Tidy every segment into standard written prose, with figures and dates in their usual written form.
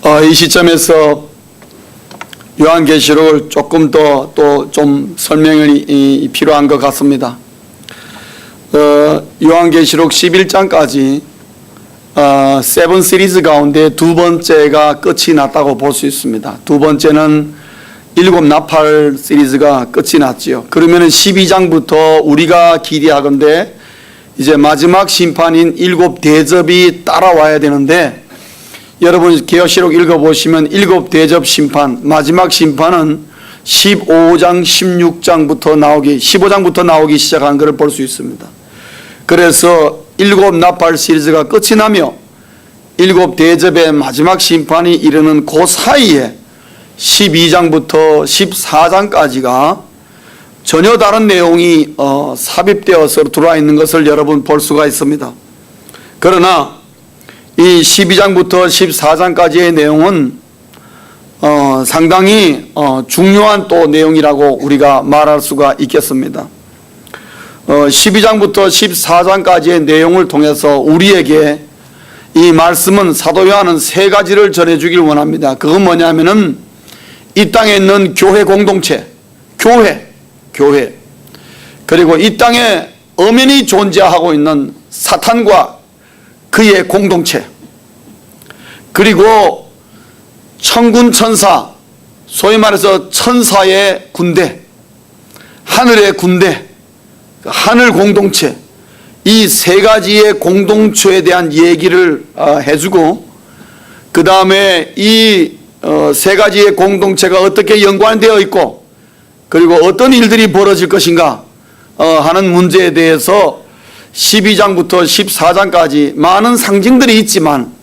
이 시점에서 요한계시록을 조금 더 또 좀 설명이 필요한 것 같습니다. 요한계시록 11장까지 세븐 시리즈 가운데 두 번째가 끝이 났다고 볼 수 있습니다. 두 번째는 일곱 나팔 시리즈가 끝이 났지요. 그러면은 12장부터 우리가 기대하건대 이제 마지막 심판인 일곱 대접이 따라와야 되는데, 여러분 계시록 읽어보시면 일곱 대접 심판, 마지막 심판은 15장 15장부터 나오기 시작한 것을 볼 수 있습니다. 그래서 일곱 나팔 시리즈가 끝이 나며 일곱 대접의 마지막 심판이 이르는 그 사이에 12장부터 14장까지가 전혀 다른 내용이 삽입되어서 들어와 있는 것을 여러분 볼 수가 있습니다. 그러나 이 12장부터 14장까지의 내용은 상당히 중요한 또 내용이라고 우리가 말할 수가 있겠습니다. 12장부터 14장까지의 내용을 통해서 우리에게 이 말씀은 사도 요한은 세 가지를 전해주길 원합니다. 그건 뭐냐면은 이 땅에 있는 교회 공동체, 교회, 그리고 이 땅에 엄연히 존재하고 있는 사탄과 그의 공동체, 그리고 천군 천사, 소위 말해서 천사의 군대, 하늘의 군대, 하늘 공동체, 이 세 가지의 공동체에 대한 얘기를 해주고, 그 다음에 이 세 가지의 공동체가 어떻게 연관되어 있고, 그리고 어떤 일들이 벌어질 것인가 하는 문제에 대해서 12장부터 14장까지 많은 상징들이 있지만,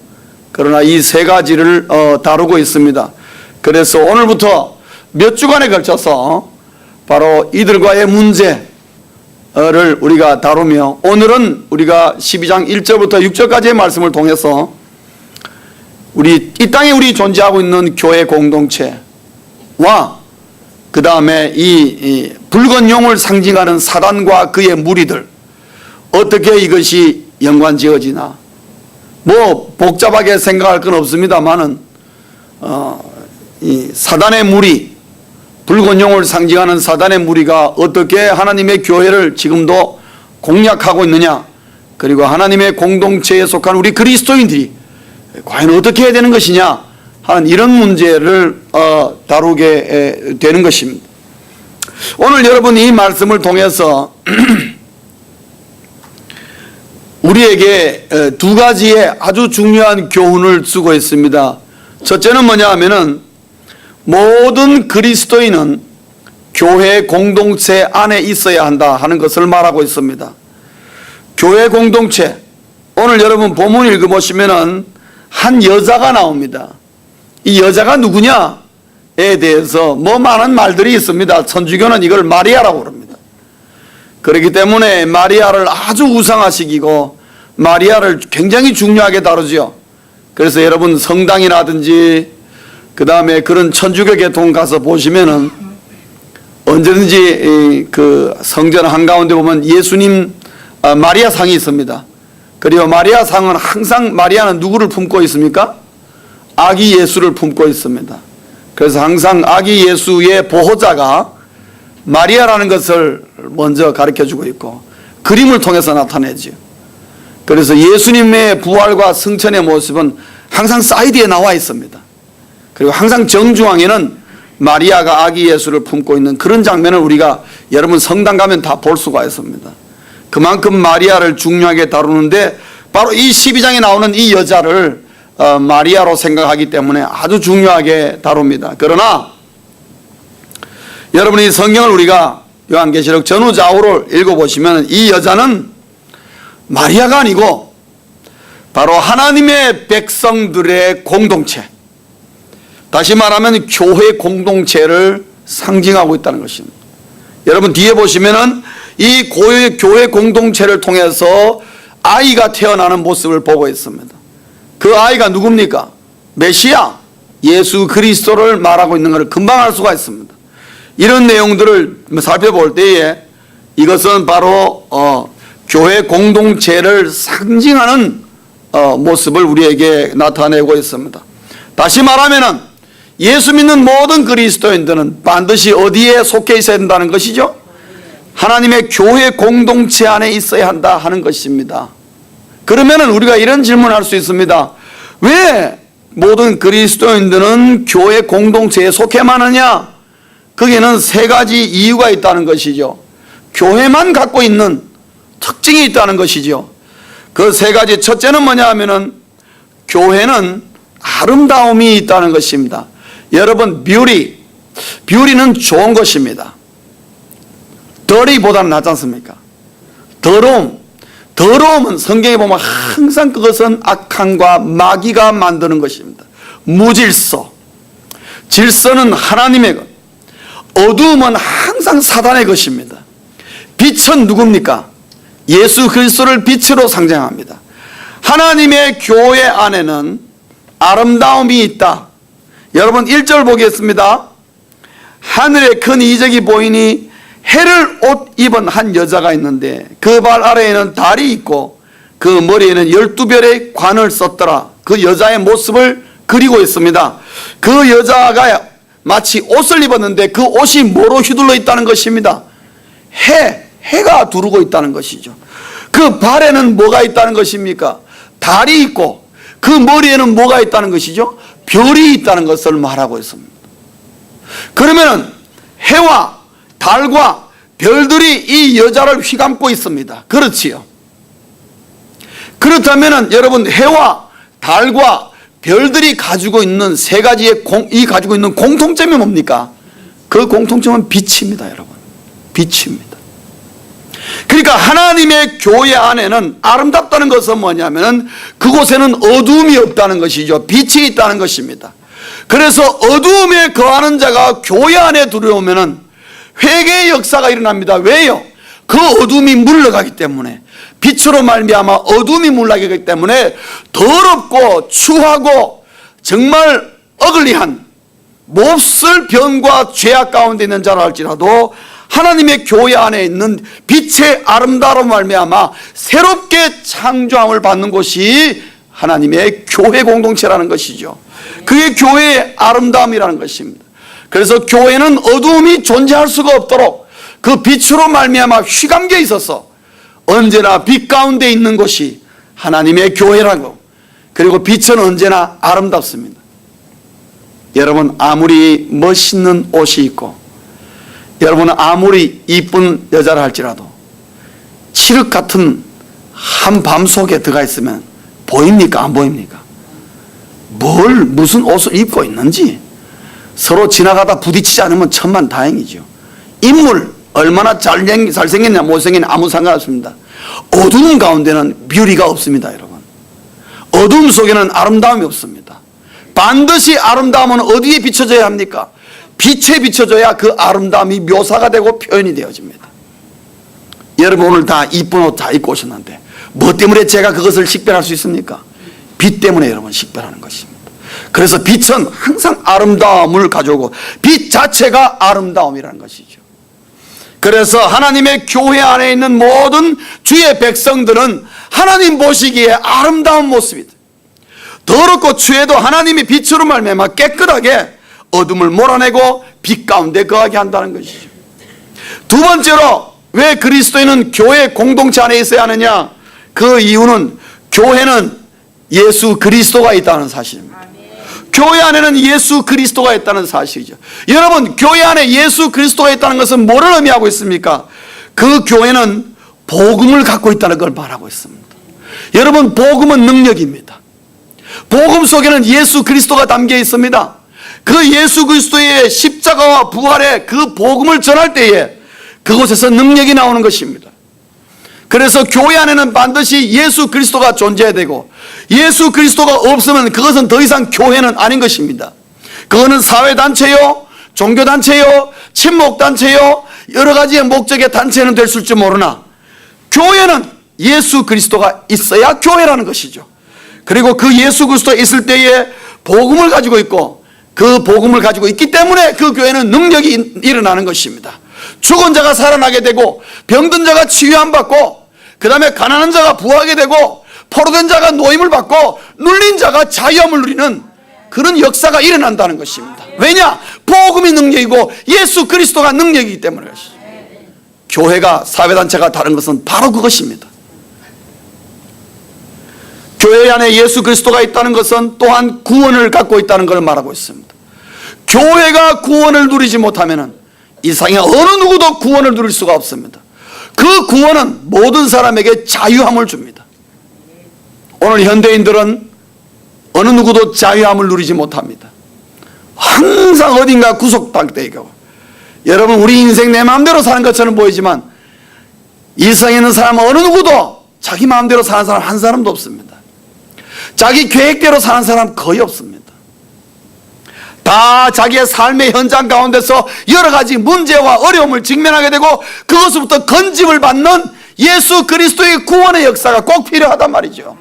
그러나 이 세 가지를 다루고 있습니다. 그래서 오늘부터 몇 주간에 걸쳐서 바로 이들과의 문제를 우리가 다루며, 오늘은 우리가 12장 1절부터 6절까지의 말씀을 통해서 이 땅에 우리 존재하고 있는 교회 공동체와 그 다음에 이 붉은 용을 상징하는 사단과 그의 무리들, 어떻게 이것이 연관지어지나, 뭐 복잡하게 생각할 건 없습니다만은 이 사단의 무리, 붉은 용을 상징하는 사단의 무리가 어떻게 하나님의 교회를 지금도 공략하고 있느냐, 그리고 하나님의 공동체에 속한 우리 그리스도인들이 과연 어떻게 해야 되는 것이냐 하는 이런 문제를 다루게 되는 것입니다. 오늘 여러분 이 말씀을 통해서 우리에게 두 가지의 아주 중요한 교훈을 주고 있습니다. 첫째는 뭐냐 하면은 모든 그리스도인은 교회 공동체 안에 있어야 한다 하는 것을 말하고 있습니다. 교회 공동체, 오늘 여러분 본문 읽어보시면은 한 여자가 나옵니다. 이 여자가 누구냐에 대해서 뭐 많은 말들이 있습니다. 천주교는 이걸 마리아라고 그럽니다. 그렇기 때문에 마리아를 아주 우상화시키고 마리아를 굉장히 중요하게 다루죠. 그래서 여러분 성당이라든지 그 다음에 그런 천주교 계통 가서 보시면은 언제든지 그 성전 한가운데 보면 예수님 마리아 상이 있습니다. 그리고 마리아 상은 항상, 마리아는 누구를 품고 있습니까? 아기 예수를 품고 있습니다. 그래서 항상 아기 예수의 보호자가 마리아라는 것을 먼저 가르쳐주고 있고 그림을 통해서 나타내죠. 그래서 예수님의 부활과 승천의 모습은 항상 사이드에 나와 있습니다. 그리고 항상 정중앙에는 마리아가 아기 예수를 품고 있는 그런 장면을 우리가 여러분 성당 가면 다 볼 수가 있습니다. 그만큼 마리아를 중요하게 다루는데, 바로 이 12장에 나오는 이 여자를 마리아로 생각하기 때문에 아주 중요하게 다룹니다. 그러나 여러분이 성경을 우리가 요한계시록 전후좌우를 읽어보시면 이 여자는 마리아가 아니고 바로 하나님의 백성들의 공동체, 다시 말하면 교회 공동체를 상징하고 있다는 것입니다. 여러분 뒤에 보시면은 이 교회 공동체를 통해서 아이가 태어나는 모습을 보고 있습니다. 그 아이가 누굽니까? 메시아 예수 그리스도를 말하고 있는 것을 금방 알 수가 있습니다. 이런 내용들을 살펴볼 때에 이것은 바로 교회 공동체를 상징하는 모습을 우리에게 나타내고 있습니다. 다시 말하면 예수 믿는 모든 그리스도인들은 반드시 어디에 속해 있어야 된다는 것이죠? 하나님의 교회 공동체 안에 있어야 한다 하는 것입니다. 그러면 우리가 이런 질문을 할 수 있습니다. 왜 모든 그리스도인들은 교회 공동체에 속해만 하냐? 거기에는 세 가지 이유가 있다는 것이죠. 교회만 갖고 있는 특징이 있다는 것이죠. 그 세 가지, 첫째는 뭐냐 하면은 교회는 아름다움이 있다는 것입니다. 여러분, 뷰티는 좋은 것입니다. 더리보다는 낫지 않습니까? 더러움은 성경에 보면 항상 그것은 악함과 마귀가 만드는 것입니다. 무질서, 질서는 하나님의 것, 어두움은 항상 사단의 것입니다. 빛은 누굽니까? 예수 그리스도를 빛으로 상징합니다. 하나님의 교회 안에는 아름다움이 있다. 여러분 1절 보겠습니다. 하늘에 큰 이적이 보이니 해를 옷 입은 한 여자가 있는데 그 발 아래에는 달이 있고 그 머리에는 12별의 관을 썼더라. 그 여자의 모습을 그리고 있습니다. 그 여자가 마치 옷을 입었는데 그 옷이 뭐로 휘둘러 있다는 것입니다. 해가 두르고 있다는 것이죠. 그 발에는 뭐가 있다는 것입니까? 달이 있고 그 머리에는 뭐가 있다는 것이죠? 별이 있다는 것을 말하고 있습니다. 그러면 해와 달과 별들이 이 여자를 휘감고 있습니다. 그렇지요. 그렇다면 여러분, 해와 달과 별들이 가지고 있는 세 가지의 가지고 있는 공통점이 뭡니까? 그 공통점은 빛입니다, 여러분. 빛입니다. 그러니까 하나님의 교회 안에는 아름답다는 것은 뭐냐면 그곳에는 어두움이 없다는 것이죠. 빛이 있다는 것입니다. 그래서 어두움에 거하는 자가 교회 안에 들어오면 회개의 역사가 일어납니다. 왜요? 그 어둠이 물러가기 때문에, 빛으로 말미암아 어둠이 물러가기 때문에 더럽고 추하고 정말 어글리한 몹쓸 병과 죄악 가운데 있는 자라 할지라도 하나님의 교회 안에 있는 빛의 아름다움으로 말미암아 새롭게 창조함을 받는 곳이 하나님의 교회 공동체라는 것이죠. 그게 교회의 아름다움이라는 것입니다. 그래서 교회는 어두움이 존재할 수가 없도록 그 빛으로 말미암아 휘감겨 있어서 언제나 빛 가운데 있는 곳이 하나님의 교회라고. 그리고 빛은 언제나 아름답습니다. 여러분, 아무리 멋있는 옷이 있고 여러분은 아무리 이쁜 여자를 할지라도 칠흑 같은 한밤 속에 들어가 있으면 보입니까? 안 보입니까? 무슨 옷을 입고 있는지 서로 지나가다 부딪히지 않으면 천만다행이죠. 인물 얼마나 잘생겼냐 못생겼냐 아무 상관없습니다. 어두운 가운데는 뷰티가 없습니다, 여러분. 어두움 속에는 아름다움이 없습니다. 반드시 아름다움은 어디에 비춰져야 합니까? 빛에 비춰져야 그 아름다움이 묘사가 되고 표현이 되어집니다. 여러분, 오늘 다 이쁜 옷 다 입고 오셨는데 뭐 때문에 제가 그것을 식별할 수 있습니까? 빛 때문에 여러분 식별하는 것입니다. 그래서 빛은 항상 아름다움을 가져오고 빛 자체가 아름다움이라는 것이죠. 그래서 하나님의 교회 안에 있는 모든 주의 백성들은 하나님 보시기에 아름다운 모습이다. 더럽고 추해도 하나님이 빛으로 말미암아 깨끗하게 어둠을 몰아내고 빛 가운데 거하게 한다는 것이죠. 두 번째로 왜 그리스도인은 교회 공동체 안에 있어야 하느냐? 그 이유는 교회는 예수 그리스도가 있다는 사실입니다. 교회 안에는 예수 그리스도가 있다는 사실이죠. 여러분, 교회 안에 예수 그리스도가 있다는 것은 뭐를 의미하고 있습니까? 그 교회는 복음을 갖고 있다는 걸 말하고 있습니다. 여러분, 복음은 능력입니다. 복음 속에는 예수 그리스도가 담겨 있습니다. 그 예수 그리스도의 십자가와 부활의 그 복음을 전할 때에 그곳에서 능력이 나오는 것입니다. 그래서 교회 안에는 반드시 예수 그리스도가 존재해야 되고 예수 그리스도가 없으면 그것은 더 이상 교회는 아닌 것입니다. 그거는 사회단체요, 종교단체요, 친목단체요, 여러 가지의 목적의 단체는 될 수 있을지 모르나 교회는 예수 그리스도가 있어야 교회라는 것이죠. 그리고 그 예수 그리스도가 있을 때에 복음을 가지고 있고 그 복음을 가지고 있기 때문에 그 교회는 능력이 일어나는 것입니다. 죽은 자가 살아나게 되고 병든 자가 치유함 받고 그 다음에 가난한 자가 부하게 되고 포로된 자가 노임을 받고 눌린 자가 자유함을 누리는 그런 역사가 일어난다는 것입니다. 왜냐? 복음이 능력이고 예수 그리스도가 능력이기 때문에 그렇습니다. 교회가 사회단체가 다른 것은 바로 그것입니다. 교회 안에 예수 그리스도가 있다는 것은 또한 구원을 갖고 있다는 것을 말하고 있습니다. 교회가 구원을 누리지 못하면 이 세상에 어느 누구도 구원을 누릴 수가 없습니다. 그 구원은 모든 사람에게 자유함을 줍니다. 오늘 현대인들은 어느 누구도 자유함을 누리지 못합니다. 항상 어딘가 구속되어 있고, 여러분, 우리 인생 내 마음대로 사는 것처럼 보이지만 이 세상에 있는 사람은 어느 누구도 자기 마음대로 사는 사람 한 사람도 없습니다. 자기 계획대로 사는 사람 거의 없습니다. 다 자기의 삶의 현장 가운데서 여러 가지 문제와 어려움을 직면하게 되고 그것으로부터 건짐을 받는 예수 그리스도의 구원의 역사가 꼭 필요하단 말이죠.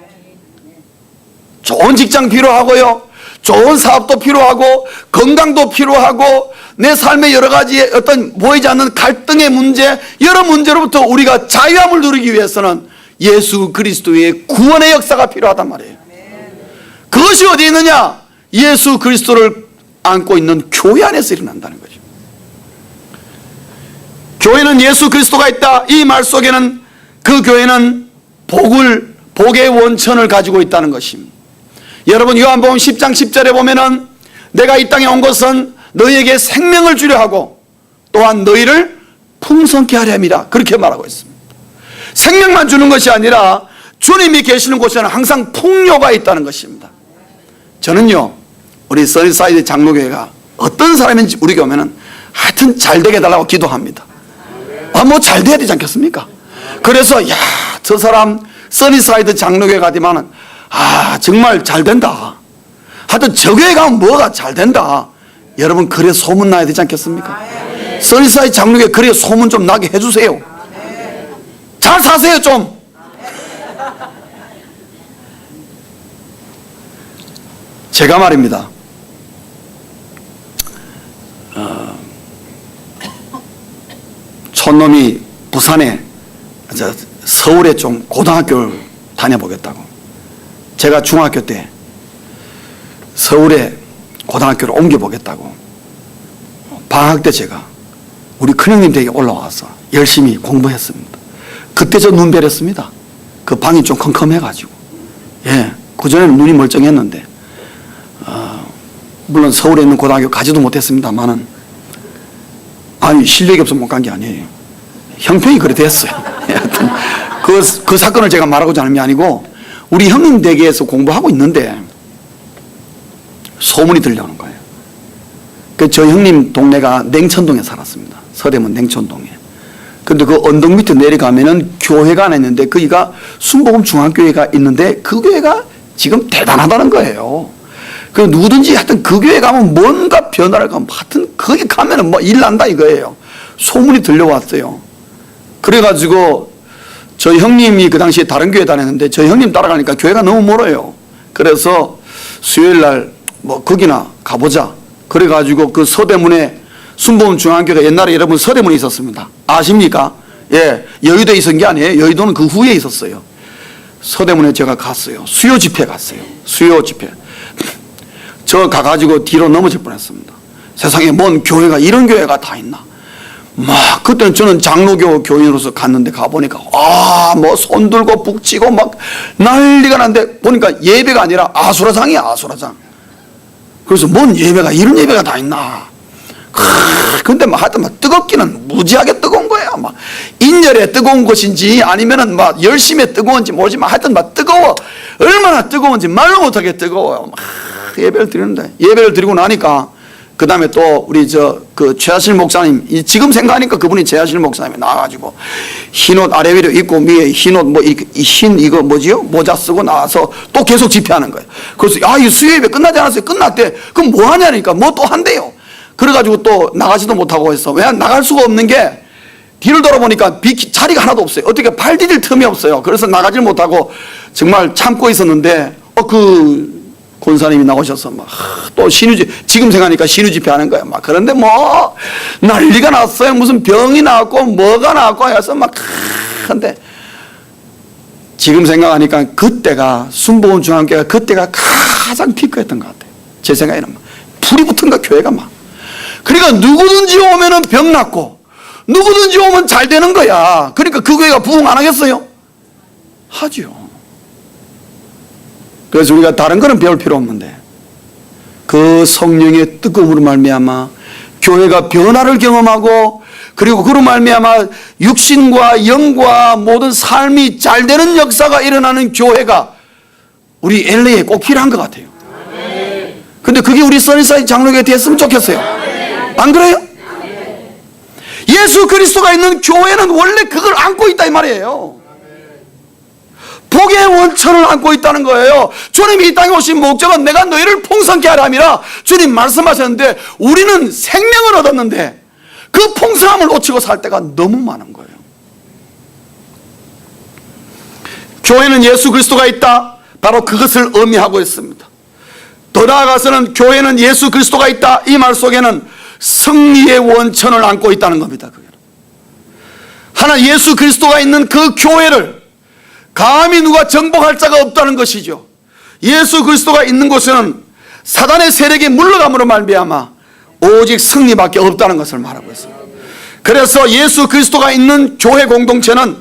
좋은 직장 필요하고요, 좋은 사업도 필요하고, 건강도 필요하고, 내 삶의 여러 가지 어떤 보이지 않는 갈등의 문제, 여러 문제로부터 우리가 자유함을 누리기 위해서는 예수 그리스도의 구원의 역사가 필요하단 말이에요. 그것이 어디 있느냐? 예수 그리스도를 안고 있는 교회 안에서 일어난다는 거죠. 교회는 예수 그리스도가 있다. 이 말 속에는 그 교회는 복의 원천을 가지고 있다는 것입니다. 여러분, 요한복음 10장 10절에 보면은 내가 이 땅에 온 것은 너희에게 생명을 주려 하고 또한 너희를 풍성케 하려 함이라, 그렇게 말하고 있습니다. 생명만 주는 것이 아니라 주님이 계시는 곳에는 항상 풍요가 있다는 것입니다. 저는요, 우리 써니사이드 장로교회가 어떤 사람인지 우리가 오면은 하여튼 잘 되게 해달라고 기도합니다. 뭐 잘 돼야 되지 않겠습니까? 그래서 저 사람 써니사이드 장로교회 가지만은 정말 잘 된다. 하여튼 저 교회 가면 뭐가 잘 된다. 여러분, 그래 소문 나야 되지 않겠습니까? 써니사이드 장로교회 그래 소문 좀 나게 해주세요. 잘 사세요 좀. 제가 말입니다, 촌놈이 부산에, 서울에 좀 고등학교를 다녀보겠다고, 제가 중학교 때 서울에 고등학교를 옮겨보겠다고 방학 때 제가 우리 큰형님 댁에 올라와서 열심히 공부했습니다. 그때 저 눈 베렸습니다. 그 방이 좀 컴컴해가지고. 그전에는 눈이 멀쩡했는데, 물론 서울에 있는 고등학교 가지도 못했습니다만은, 실력이 없어서 못 간 게 아니에요. 형편이 그래 됐어요. 하여튼 그 사건을 제가 말하고자 하는 게 아니고, 우리 형님 댁에서 공부하고 있는데 소문이 들려오는 거예요. 저 형님 동네가 냉천동에 살았습니다. 서대문 냉천동에. 근데 그 언덕 밑에 내려가면은 교회가 하나 있는데, 거기가 순복음 중앙교회가 있는데 그 교회가 지금 대단하다는 거예요. 그 누구든지 하여튼 그 교회 가면 뭔가 변화를 가면 하여튼 거기 가면은 뭐 일 난다 이거예요. 소문이 들려왔어요. 그래가지고 저 형님이 그 당시에 다른 교회 다녔는데 저 형님 따라가니까 교회가 너무 멀어요. 그래서 수요일 날 뭐 거기나 가보자. 그래가지고 그 서대문에 순복음 중앙교회가 옛날에 여러분 서대문에 있었습니다. 아십니까? 여의도에 있었던 게 아니에요. 여의도는 그 후에 있었어요. 서대문에 제가 갔어요. 수요 집회 갔어요. 수요 집회. 저 가가지고 뒤로 넘어질 뻔했습니다. 세상에 뭔 교회가 이런 교회가 다 있나. 막 그때는 저는 장로교 교인으로서 갔는데 가보니까 뭐 손 들고 북치고 막 난리가 났는데 보니까 예배가 아니라 아수라장이야, 아수라장. 그래서 뭔 예배가 이런 예배가 다 있나. 근데 막 하여튼 막 뜨겁기는 무지하게 뜨거운 거야. 막 인열에 뜨거운 것인지 아니면은 막 열심에 뜨거운지 모르지만 하여튼 막 뜨거워. 얼마나 뜨거운지 말로 못하게 뜨거워요. 막 예배를 드리는데, 예배를 드리고 나니까 그 다음에 또 우리 그 최하실 목사님, 지금 생각하니까 그분이 최하실 목사님이 나와가지고 흰옷 아래 위로 입고 위에 흰옷 이거 뭐지요? 모자 쓰고 나와서 또 계속 집회하는 거예요. 그래서 이 수요 예배 끝나지 않았어요. 끝났대. 그럼 뭐 하냐니까 뭐 또 한대요. 그래가지고 또 나가지도 못하고 했어. 왜 나갈 수가 없는 게 뒤를 돌아보니까 자리가 하나도 없어요. 어떻게 발 디딜 틈이 없어요. 그래서 나가질 못하고 정말 참고 있었는데 그 권사님이 나오셔서 막 또 지금 생각하니까 신유집회 하는 거야. 막 그런데 뭐 난리가 났어요. 무슨 병이 나왔고 뭐가 나왔고 해서 막 근데 지금 생각하니까 그때가 순복음 중앙교회가 그때가 가장 피크였던 것 같아요. 제 생각에는 불이 붙은 거 교회가 막. 그러니까 누구든지 오면은 병 낫고 누구든지 오면 잘 되는 거야. 그러니까 그 교회가 부흥 안 하겠어요? 하죠. 그래서 우리가 다른 거는 배울 필요 없는데 그 성령의 뜨거움으로 말미암아 교회가 변화를 경험하고 그리고 그로 말미암아 육신과 영과 모든 삶이 잘 되는 역사가 일어나는 교회가 우리 LA에 꼭 필요한 것 같아요. 근데 그게 우리 써니사이드 장로교회 됐으면 좋겠어요. 안 그래요? 예수 그리스도가 있는 교회는 원래 그걸 안고 있다 이 말이에요. 복의 원천을 안고 있다는 거예요. 주님이 이 땅에 오신 목적은 내가 너희를 풍성케 하라 함이라 주님 말씀하셨는데 우리는 생명을 얻었는데 그 풍성함을 놓치고 살 때가 너무 많은 거예요. 교회는 예수 그리스도가 있다, 바로 그것을 의미하고 있습니다. 더 나아가서는 교회는 예수 그리스도가 있다, 이 말 속에는 승리의 원천을 안고 있다는 겁니다. 하나 예수 그리스도가 있는 그 교회를 감히 누가 정복할 자가 없다는 것이죠. 예수 그리스도가 있는 곳에는 사단의 세력이 물러감으로 말미암아 오직 승리밖에 없다는 것을 말하고 있습니다. 그래서 예수 그리스도가 있는 교회 공동체는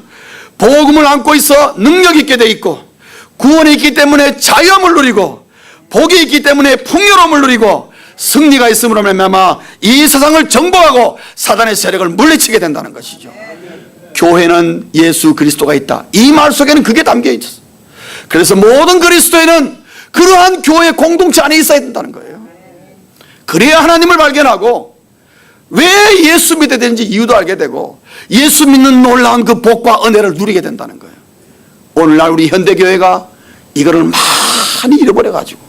복음을 안고 있어 능력 있게 돼 있고 구원이 있기 때문에 자유함을 누리고 복이 있기 때문에 풍요로움을 누리고 승리가 있음으로 말미암아 이 세상을 정복하고 사단의 세력을 물리치게 된다는 것이죠. 교회는 예수 그리스도가 있다, 이 말 속에는 그게 담겨 있었어요. 그래서 모든 그리스도인은 그러한 교회 공동체 안에 있어야 된다는 거예요. 그래야 하나님을 발견하고 왜 예수 믿어야 되는지 이유도 알게 되고 예수 믿는 놀라운 그 복과 은혜를 누리게 된다는 거예요. 오늘날 우리 현대교회가 이거를 많이 잃어버려가지고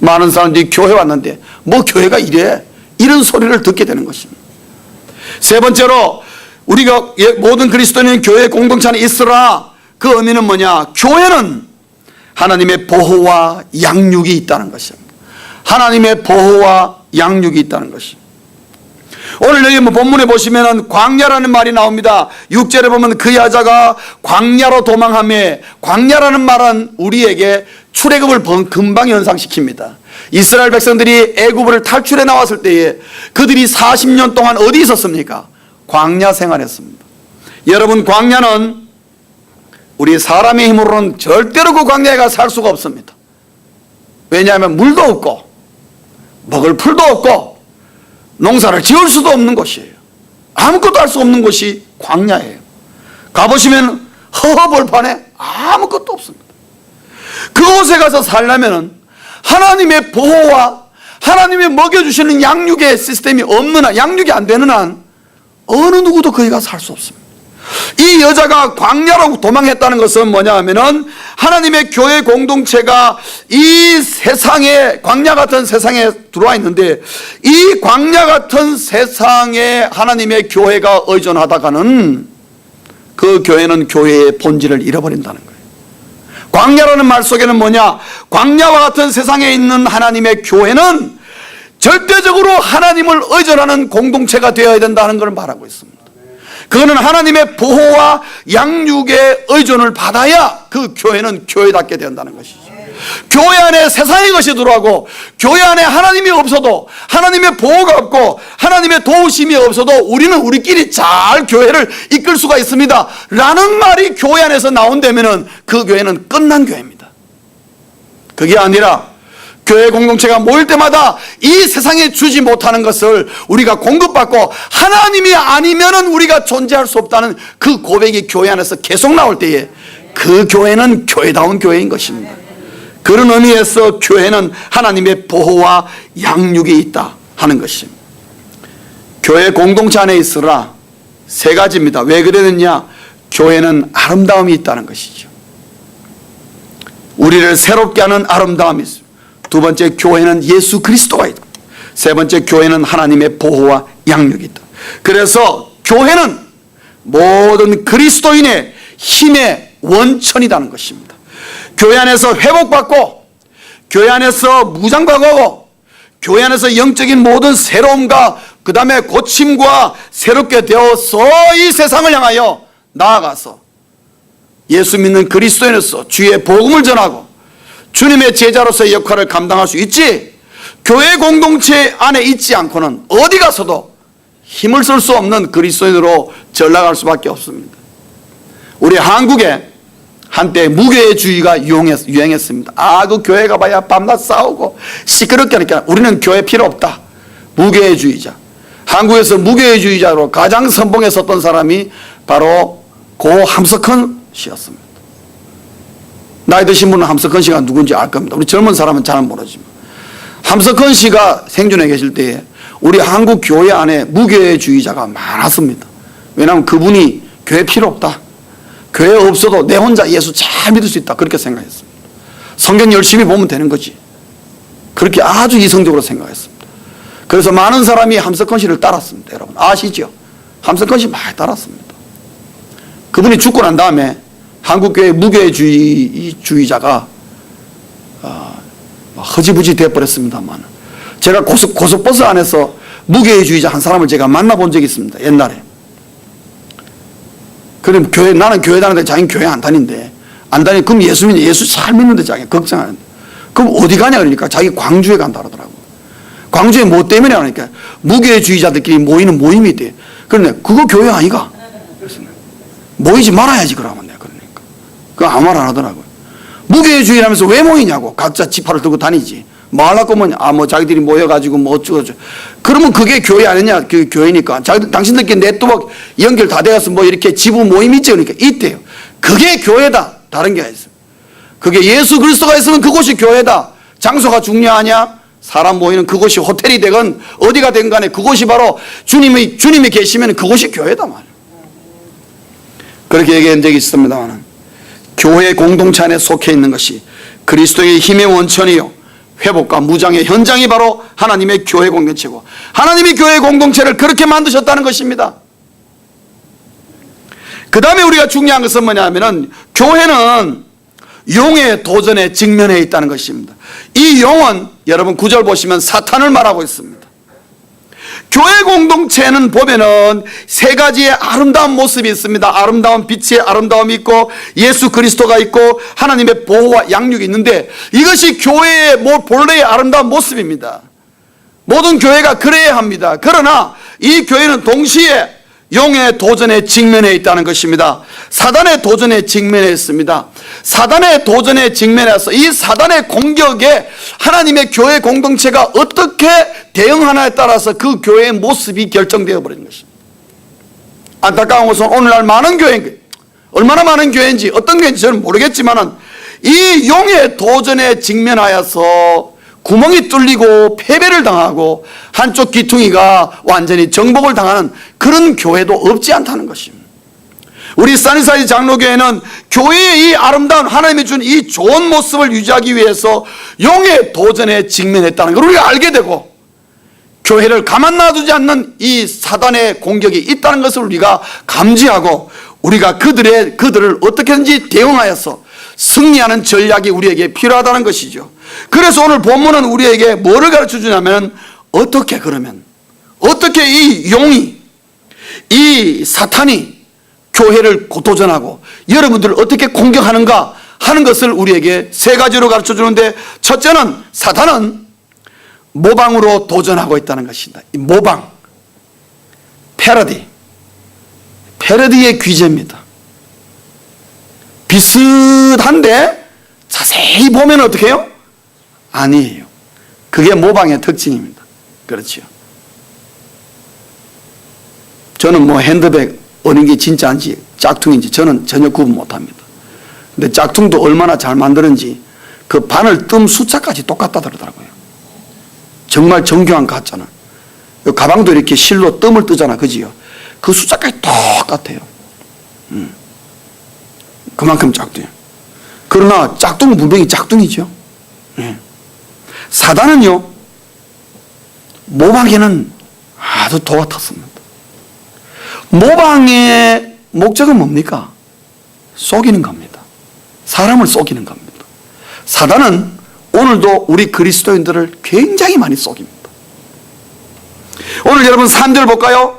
많은 사람들이 교회 왔는데 뭐 교회가 이래? 이런 소리를 듣게 되는 것입니다. 세 번째로 우리가 모든 그리스도인은 교회 공동체 안에 있으라, 그 의미는 뭐냐? 교회는 하나님의 보호와 양육이 있다는 것입니다. 하나님의 보호와 양육이 있다는 것입니다. 오늘 여기 본문에 보시면은 광야라는 말이 나옵니다. 6절에 보면 그 여자가 광야로 도망하며, 광야라는 말은 우리에게 출애굽을 금방 연상시킵니다. 이스라엘 백성들이 애굽을 탈출해 나왔을 때에 그들이 40년 동안 어디 있었습니까? 광야 생활했습니다. 여러분, 광야는 우리 사람의 힘으로는 절대로 그 광야에 가 살 수가 없습니다. 왜냐하면 물도 없고 먹을 풀도 없고 농사를 지을 수도 없는 곳이에요. 아무것도 할 수 없는 곳이 광야예요. 가보시면 허허벌판에 아무것도 없습니다. 그곳에 가서 살려면 하나님의 보호와 하나님의 먹여주시는 양육의 시스템이 없는 한, 양육이 안 되는 한 어느 누구도 거기 가서 살 수 없습니다. 이 여자가 광야로 도망했다는 것은 뭐냐 하면은 하나님의 교회 공동체가 이 세상에, 광야 같은 세상에 들어와 있는데 이 광야 같은 세상에 하나님의 교회가 의존하다가는 그 교회는 교회의 본질을 잃어버린다는 거예요. 광야라는 말 속에는 뭐냐? 광야와 같은 세상에 있는 하나님의 교회는 절대적으로 하나님을 의존하는 공동체가 되어야 된다는 걸 말하고 있습니다. 그거는 하나님의 보호와 양육의 의존을 받아야 그 교회는 교회답게 된다는 것이죠. 교회 안에 세상의 것이 들어가고 교회 안에 하나님이 없어도, 하나님의 보호가 없고 하나님의 도우심이 없어도 우리는 우리끼리 잘 교회를 이끌 수가 있습니다 라는 말이 교회 안에서 나온다면 그 교회는 끝난 교회입니다. 그게 아니라 교회 공동체가 모일 때마다 이 세상에 주지 못하는 것을 우리가 공급받고 하나님이 아니면은 우리가 존재할 수 없다는 그 고백이 교회 안에서 계속 나올 때에 그 교회는 교회다운 교회인 것입니다. 그런 의미에서 교회는 하나님의 보호와 양육이 있다 하는 것입니다. 교회 공동체 안에 있으라 세 가지입니다. 왜 그러느냐? 교회는 아름다움이 있다는 것이죠. 우리를 새롭게 하는 아름다움이 있습니다. 두 번째, 교회는 예수 그리스도가 있다. 세 번째, 교회는 하나님의 보호와 양육이 있다. 그래서 교회는 모든 그리스도인의 힘의 원천이라는 것입니다. 교회 안에서 회복받고 교회 안에서 무장받고 교회 안에서 영적인 모든 새로움과 그 다음에 고침과 새롭게 되어서 이 세상을 향하여 나아가서 예수 믿는 그리스도인으로서 주의 복음을 전하고 주님의 제자로서의 역할을 감당할 수 있지, 교회 공동체 안에 있지 않고는 어디 가서도 힘을 쓸 수 없는 그리스도인으로 전락할 수밖에 없습니다. 우리 한국에 한때 무교회주의가 유행했습니다. 그 교회 가봐야 밤낮 싸우고 시끄럽게 하니까 우리는 교회 필요 없다. 무교회주의자. 한국에서 무교회주의자로 가장 선봉에 섰던 사람이 바로 고 함석헌 씨였습니다. 나이 드신 분은 함석헌 씨가 누군지 알 겁니다. 우리 젊은 사람은 잘 모르지만 함석헌 씨가 생존해 계실 때에 우리 한국 교회 안에 무교회주의자가 많았습니다. 왜냐하면 그분이 교회 필요 없다. 교회 없어도 내 혼자 예수 잘 믿을 수 있다. 그렇게 생각했습니다. 성경 열심히 보면 되는 거지. 그렇게 아주 이성적으로 생각했습니다. 그래서 많은 사람이 함석헌 씨를 따랐습니다. 여러분 아시죠? 함석헌 씨 많이 따랐습니다. 그분이 죽고 난 다음에 한국교회 무교회주의자가 허지부지 되어버렸습니다만 제가 고속버스 안에서 무교회주의자 한 사람을 제가 만나본 적이 있습니다. 옛날에. 그럼 나는 교회 다니는데 자기는 교회 안 다닌대. 안 다니. 그럼 예수 잘 믿는데 자기 걱정하는데. 그럼 어디 가냐 그러니까 자기 광주에 간다 그러더라고. 광주에 뭐 때문에 하니까 무교회주의자들끼리 모이는 모임이 있대. 그런데 그거 교회 아니가? 모이지 말아야지 그러면 내가 그러니까. 그거 아무 말 안 하더라고요. 무교회주의라면서 왜 모이냐고. 각자 지파를 들고 다니지. 뭐 하려고 뭐 자기들이 모여가지고 뭐 어쩌고저쩌고. 그러면 그게 교회 아니냐? 그 교회니까. 당신들끼리 네트워크 연결 다 되어서 뭐 이렇게 지부 모임 있지? 그러니까 있대요. 그게 교회다. 다른 게 아니죠. 그게 예수 그리스도가 있으면 그곳이 교회다. 장소가 중요하냐? 사람 모이는 그곳이 호텔이 되건 어디가 되건 간에 그곳이 바로 주님이 계시면 그곳이 교회다 말이에요. 그렇게 얘기한 적이 있습니다만 교회 공동체 안에 속해 있는 것이 그리스도의 힘의 원천이요 회복과 무장의 현장이 바로 하나님의 교회 공동체고 하나님이 교회 공동체를 그렇게 만드셨다는 것입니다. 그 다음에 우리가 중요한 것은 뭐냐면은 교회는 용의 도전에 직면해 있다는 것입니다. 이 용은 여러분 9절 보시면 사탄을 말하고 있습니다. 교회 공동체는 보면은 세 가지의 아름다운 모습이 있습니다. 아름다운 빛의 아름다움이 있고 예수 그리스도가 있고 하나님의 보호와 양육이 있는데 이것이 교회의 본래의 아름다운 모습입니다. 모든 교회가 그래야 합니다. 그러나 이 교회는 동시에 용의 도전에 직면해 있다는 것입니다. 사단의 도전에 직면해 있습니다. 사단의 도전에 직면해서 이 사단의 공격에 하나님의 교회 공동체가 어떻게 대응하나에 따라서 그 교회의 모습이 결정되어 버리는 것입니다. 안타까운 것은 오늘날 많은 교회, 얼마나 많은 교회인지 어떤 교회인지 저는 모르겠지만은 이 용의 도전에 직면하여서 구멍이 뚫리고 패배를 당하고 한쪽 귀퉁이가 완전히 정복을 당하는 그런 교회도 없지 않다는 것입니다. 우리 사니사이 장로교회는 교회의 이 아름다운 하나님이 준 이 좋은 모습을 유지하기 위해서 용의 도전에 직면했다는 걸 우리가 알게 되고 교회를 가만 놔두지 않는 이 사단의 공격이 있다는 것을 우리가 감지하고 우리가 그들을 어떻게든지 대응하여서 승리하는 전략이 우리에게 필요하다는 것이죠. 그래서 오늘 본문은 우리에게 뭐를 가르쳐 주냐면 어떻게 이 용이 이 사탄이 교회를 도전하고 여러분들을 어떻게 공격하는가 하는 것을 우리에게 세 가지로 가르쳐 주는데 첫째는 사탄은 모방으로 도전하고 있다는 것입니다. 이 모방, 패러디의 귀재입니다. 비슷한데 자세히 보면 어떻게 해요? 아니에요. 그게 모방의 특징입니다. 그렇죠. 저는 뭐 핸드백 어느 게 진짜인지 짝퉁인지 저는 전혀 구분 못합니다. 근데 짝퉁도 얼마나 잘 만드는지 그 바늘 뜸 숫자까지 똑같다 그러더라고요. 정말 정교한 가짜는. 가방도 이렇게 실로 뜸을 뜨잖아. 그지요? 그 숫자까지 똑같아요. 그만큼 짝퉁이에요. 그러나 짝퉁은 분명히 짝퉁이죠. 사단은요 모방에는 아주 도가 텄습니다. 모방의 목적은 뭡니까? 속이는 겁니다. 사람을 속이는 겁니다. 사단은 오늘도 우리 그리스도인들을 굉장히 많이 속입니다. 오늘 여러분 3절 볼까요?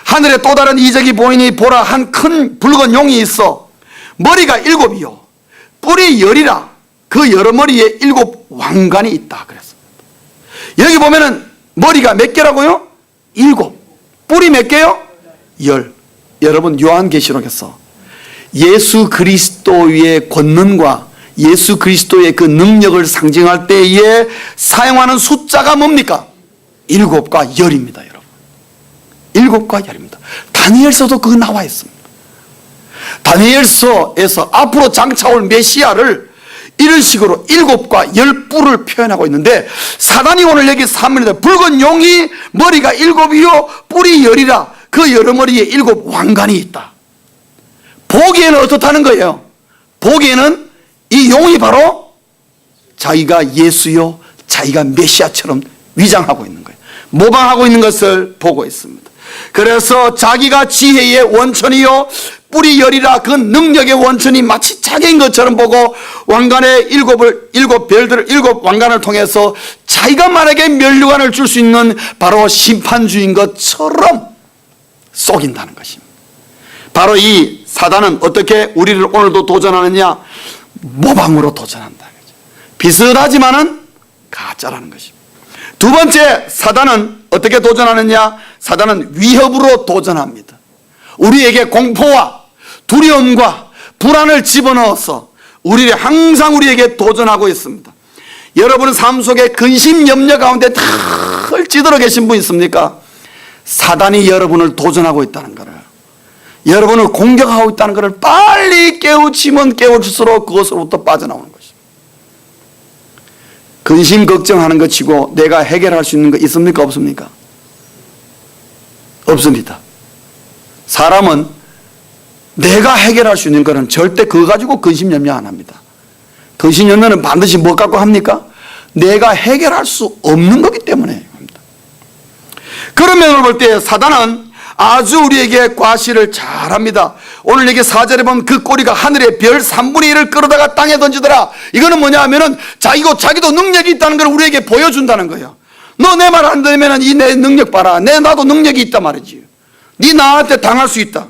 하늘에 또 다른 이적이 보이니 보라 한 큰 붉은 용이 있어 머리가 7이요 뿔이 10이라 그 여러 머리에 7 왕관이 있다 그랬습니다. 여기 보면은 머리가 몇 개라고요? 7. 뿔이 몇 개요? 10. 여러분, 요한계시록에서 예수 그리스도의 권능과 예수 그리스도의 그 능력을 상징할 때에 사용하는 숫자가 뭡니까? 7과 10입니다, 여러분. 7과 10입니다. 다니엘서도 그거 나와 있습니다. 다니엘서에서 앞으로 장차올 메시아를 이런 식으로 7과 10뿔을 표현하고 있는데, 사단이 오늘 여기 산문에다 붉은 용이 머리가 7이요 뿔이 10이라 그 여러 머리에 7 왕관이 있다. 보기에는 어떻다는 거예요? 보기에는 이 용이 바로 자기가 예수요, 자기가 메시아처럼 위장하고 있는 거예요. 모방하고 있는 것을 보고 있습니다. 그래서 자기가 지혜의 원천이요 뿔이 10이라 그 능력의 원천이 마치 자기인 것처럼 보고 왕관의 7 별들을 7 왕관을 통해서 자기가 만약에 면류관을 줄 수 있는 바로 심판주인 것처럼 속인다는 것입니다. 바로 이 사단은 어떻게 우리를 오늘도 도전하느냐? 모방으로 도전한다는 거죠. 비슷하지만은 가짜라는 것입니다. 두 번째, 사단은 어떻게 도전하느냐? 사단은 위협으로 도전합니다. 우리에게 공포와 두려움과 불안을 집어넣어서 항상 우리에게 도전하고 있습니다. 여러분은 삶 속에 근심 염려 가운데 늘 찌들어 계신 분 있습니까? 사단이 여러분을 도전하고 있다는 것을, 여러분을 공격하고 있다는 것을 빨리 깨우치면 깨우칠수록 그것으로부터 빠져나오는 것입니다. 근심 걱정하는 것 치고 내가 해결할 수 있는 거 있습니까? 없습니까? 없습니다. 사람은 내가 해결할 수 있는 것은 절대 그거 가지고 근심 염려 안 합니다. 근심 염려는 반드시 뭐 갖고 합니까? 내가 해결할 수 없는 거기 때문에 합니다. 그런 면을 볼 때 사단은 아주 우리에게 과시를 잘합니다. 오늘 여기 4절에 보면 그 꼬리가 하늘의 별 3분의 1을 끌어다가 땅에 던지더라. 이거는 뭐냐 하면은 자기도 능력이 있다는 걸 우리에게 보여준다는 거예요. 너 내 말 안 들으면 이 내 능력 봐라. 나도 능력이 있단 말이지. 네 나한테 당할 수 있다.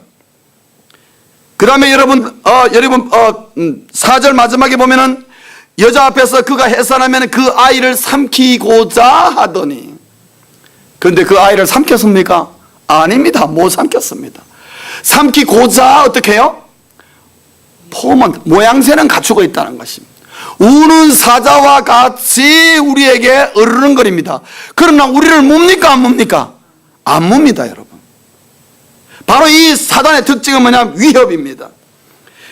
그 다음에 여러분 4절 마지막에 보면은 여자 앞에서 그가 해산하면 그 아이를 삼키고자 하더니, 그런데 그 아이를 삼켰습니까? 아닙니다. 못 삼켰습니다. 삼키고자 어떻게 해요? 폼은 모양새는 갖추고 있다는 것입니다. 우는 사자와 같이 우리에게 으르렁거립니다. 그러나 우리를 뭡니까? 안 뭡니까? 안 뭡니다, 여러분. 바로 이 사단의 특징은 뭐냐면 위협입니다.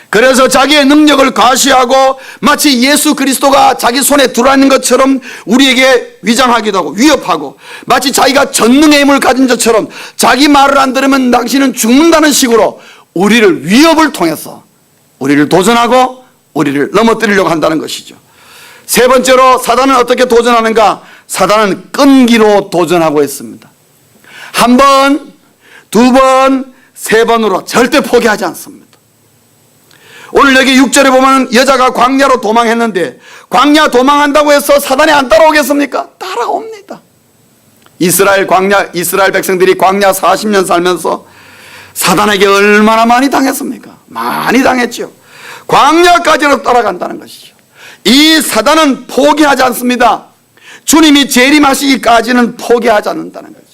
그래서 자기의 능력을 과시하고 마치 예수 그리스도가 자기 손에 들어있는 것처럼 우리에게 위장하기도 하고 위협하고, 마치 자기가 전능의 힘을 가진 것처럼 자기 말을 안 들으면 당신은 죽는다는 식으로 우리를 위협을 통해서 우리를 도전하고 우리를 넘어뜨리려고 한다는 것이죠. 세 번째로 사단은 어떻게 도전하는가? 사단은 끈기로 도전하고 있습니다. 한 번, 두 번, 세 번으로 절대 포기하지 않습니다. 오늘 여기 6절에 보면 여자가 광야로 도망했는데, 광야 도망한다고 해서 사단이 안 따라오겠습니까? 따라옵니다. 이스라엘 백성들이 광야 40년 살면서 사단에게 얼마나 많이 당했습니까? 많이 당했죠. 광야까지로 따라간다는 것이죠. 이 사단은 포기하지 않습니다. 주님이 재림하시기까지는 포기하지 않는다는 거죠.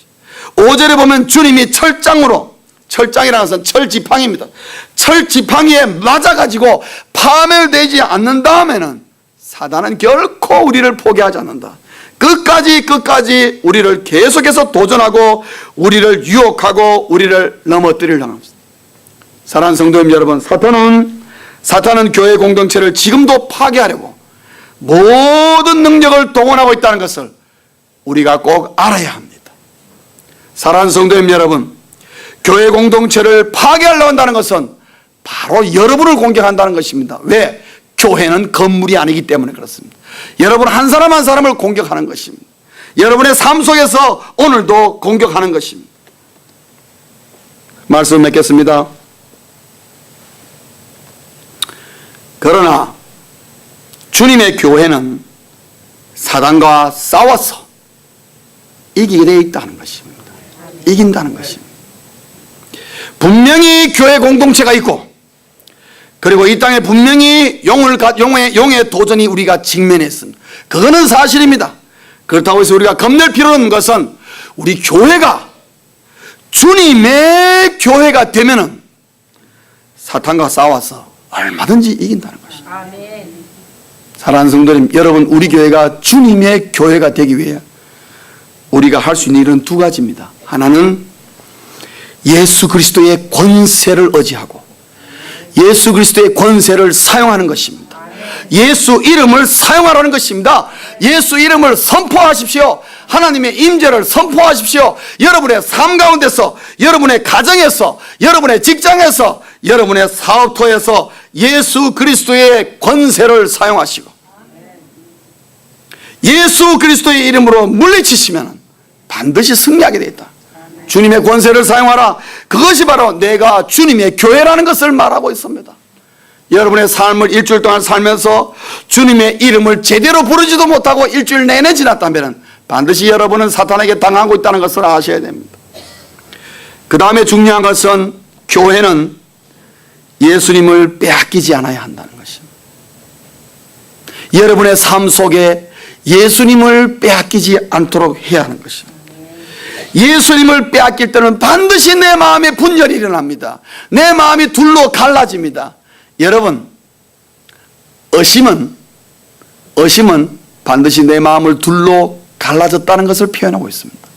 5절에 보면 주님이 철장이라는 것은 철지팡이입니다. 철지팡이에 맞아가지고 파멸되지 않는 다음에는 사단은 결코 우리를 포기하지 않는다. 끝까지 우리를 계속해서 도전하고 우리를 유혹하고 우리를 넘어뜨리려고 합니다. 사랑하는 성도님 여러분, 사탄은 교회 공동체를 지금도 파괴하려고 모든 능력을 동원하고 있다는 것을 우리가 꼭 알아야 합니다. 사랑하는 성도님 여러분, 교회 공동체를 파괴하려고 한다는 것은 바로 여러분을 공격한다는 것입니다. 왜? 교회는 건물이 아니기 때문에 그렇습니다. 여러분 한 사람 한 사람을 공격하는 것입니다. 여러분의 삶 속에서 오늘도 공격하는 것입니다. 말씀 맺겠습니다. 그러나 주님의 교회는 사단과 싸워서 이기게 되어 있다는 것입니다. 이긴다는 것입니다. 분명히 교회 공동체가 있고, 그리고 이 땅에 분명히 용의 도전이 우리가 직면했습니다. 그거는 사실입니다. 그렇다고 해서 우리가 겁낼 필요 없는 것은 우리 교회가 주님의 교회가 되면은 사탄과 싸워서 얼마든지 이긴다는 것입니다. 아멘. 사랑하는 성도님, 여러분, 우리 교회가 주님의 교회가 되기 위해 우리가 할 수 있는 일은 두 가지입니다. 하나는 예수 그리스도의 권세를 의지하고 예수 그리스도의 권세를 사용하는 것입니다. 예수 이름을 사용하라는 것입니다. 예수 이름을 선포하십시오. 하나님의 임재를 선포하십시오. 여러분의 삶 가운데서, 여러분의 가정에서, 여러분의 직장에서, 여러분의 사업터에서 예수 그리스도의 권세를 사용하시고 예수 그리스도의 이름으로 물리치시면 반드시 승리하게 되어 있다. 주님의 권세를 사용하라. 그것이 바로 내가 주님의 교회라는 것을 말하고 있습니다. 여러분의 삶을 일주일 동안 살면서 주님의 이름을 제대로 부르지도 못하고 일주일 내내 지났다면 반드시 여러분은 사탄에게 당하고 있다는 것을 아셔야 됩니다. 그 다음에 중요한 것은 교회는 예수님을 빼앗기지 않아야 한다는 것입니다. 여러분의 삶 속에 예수님을 빼앗기지 않도록 해야 하는 것입니다. 예수님을 빼앗길 때는 반드시 내 마음에 분열이 일어납니다. 내 마음이 둘로 갈라집니다. 여러분, 의심은 반드시 내 마음을 둘로 갈라졌다는 것을 표현하고 있습니다.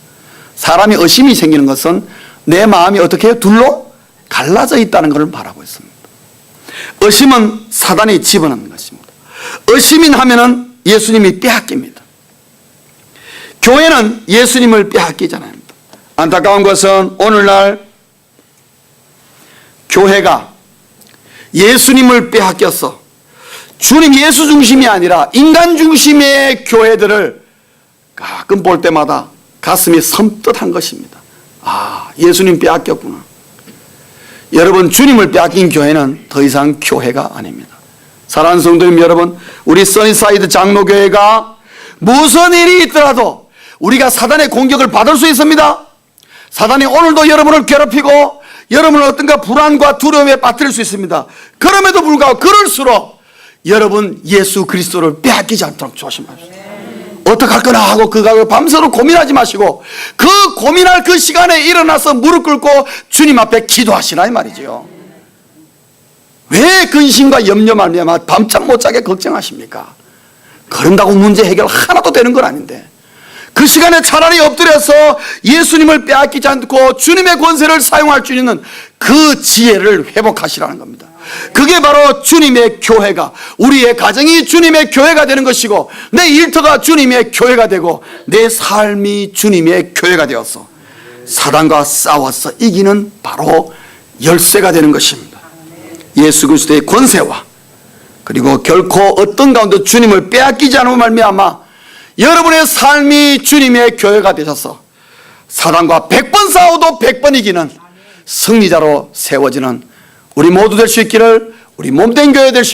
사람이 의심이 생기는 것은 내 마음이 어떻게 해요? 둘로 갈라져 있다는 것을 말하고 있습니다. 의심은 사단이 집어넣는 것입니다. 의심인 하면은 예수님이 빼앗깁니다. 교회는 예수님을 빼앗기잖아요. 안타까운 것은 오늘날 교회가 예수님을 빼앗겨서 주님 예수 중심이 아니라 인간 중심의 교회들을 가끔 볼 때마다 가슴이 섬뜩한 것입니다. 아, 예수님 빼앗겼구나. 여러분, 주님을 빼앗긴 교회는 더 이상 교회가 아닙니다. 사랑하는 성도님 여러분, 우리 써니사이드 장로교회가 무슨 일이 있더라도 우리가 사단의 공격을 받을 수 있습니다. 사단이 오늘도 여러분을 괴롭히고 여러분을 어떤가 불안과 두려움에 빠뜨릴 수 있습니다. 그럼에도 불구하고 그럴수록 여러분 예수 그리스도를 빼앗기지 않도록 조심하십시오. 어떡할거나 하고 그거 밤새도록 고민하지 마시고 그 고민할 그 시간에 일어나서 무릎 꿇고 주님 앞에 기도하시라 이 말이죠. 왜 근심과 염려 말미암아 밤잠 못 자게 걱정하십니까? 그런다고 문제 해결 하나도 되는 건 아닌데 그 시간에 차라리 엎드려서 예수님을 빼앗기지 않고 주님의 권세를 사용할 수 있는 그 지혜를 회복하시라는 겁니다. 그게 바로 주님의 교회가, 우리의 가정이 주님의 교회가 되는 것이고 내 일터가 주님의 교회가 되고 내 삶이 주님의 교회가 되어서 사단과 싸워서 이기는 바로 열쇠가 되는 것입니다. 예수 그리스도의 권세와 그리고 결코 어떤 가운데 주님을 빼앗기지 않으면 말미암아 여러분의 삶이 주님의 교회가 되셔서 사단과 100번 싸워도 100번 이기는 승리자로 세워지는 우리 모두 될 수 있기를, 우리 몸된 교회 될 수